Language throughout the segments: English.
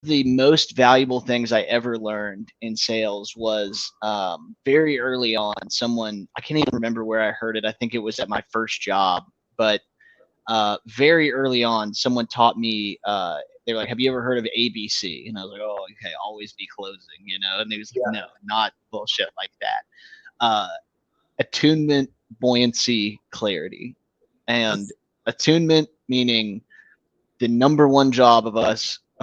the most valuable things I ever learned in sales was very early on. Someone, I can't even remember where I heard it. I think it was at my first job, but very early on, someone taught me. They were like, "Have you ever heard of ABC?" And I was like, "Oh, okay, always be closing," you know. And he was like, Yeah. "No, not bullshit like that. Uh, attunement, buoyancy, clarity, and attunement meaning the number one job of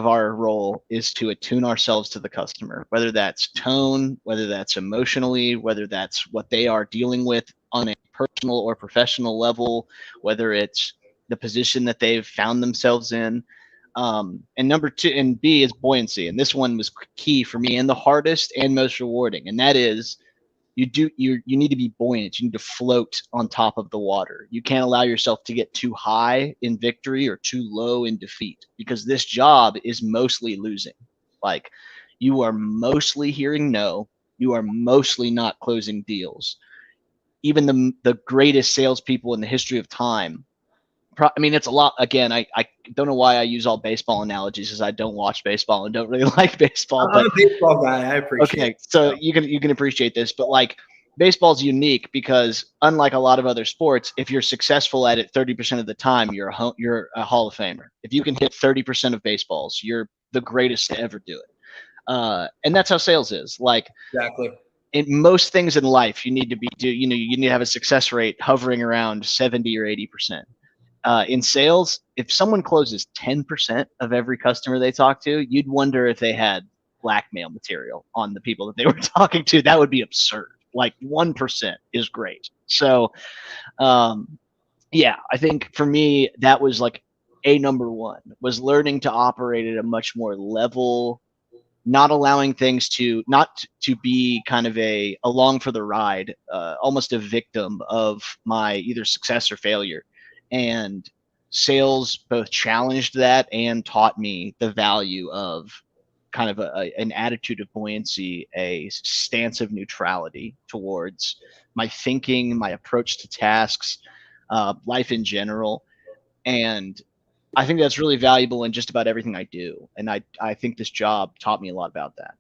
our role is to attune ourselves to the customer, whether that's tone, whether that's emotionally, whether that's what they are dealing with on a personal or professional level, whether it's the position that they've found themselves in. And number two, and B is buoyancy. And this one was key for me and the hardest and most rewarding. And that is you need to be buoyant. You need to float on top of the water. You can't allow yourself to get too high in victory or too low in defeat, because this job is mostly losing. Like, you are mostly hearing no, you are mostly not closing deals. Even the greatest salespeople in the history of time, I mean, it's a lot. Again, I don't know why I use all baseball analogies, as I don't watch baseball and don't really like baseball. I'm But a baseball guy. I appreciate okay, it. so So, you can appreciate this, but like, baseball's unique because, unlike a lot of other sports, if you're successful at it 30% of the time, you're a Hall of Famer. If you can hit 30% of baseballs, you're the greatest to ever do it. And that's how sales is. Like, exactly. in most things in life, you need to have a success rate hovering around 70 or 80%. In sales, if someone closes 10% of every customer they talk to, you'd wonder if they had blackmail material on the people that they were talking to. That would be absurd. Like, 1% is great. So, um, yeah, I think for me, that was like a number one, was learning to operate at a much more level, not allowing things not to be kind of a along for the ride, almost a victim of my either success or failure. And sales both challenged that and taught me the value of kind of an attitude of buoyancy, a stance of neutrality towards my thinking, my approach to tasks, life in general. And I think that's really valuable in just about everything I do. And I think this job taught me a lot about that.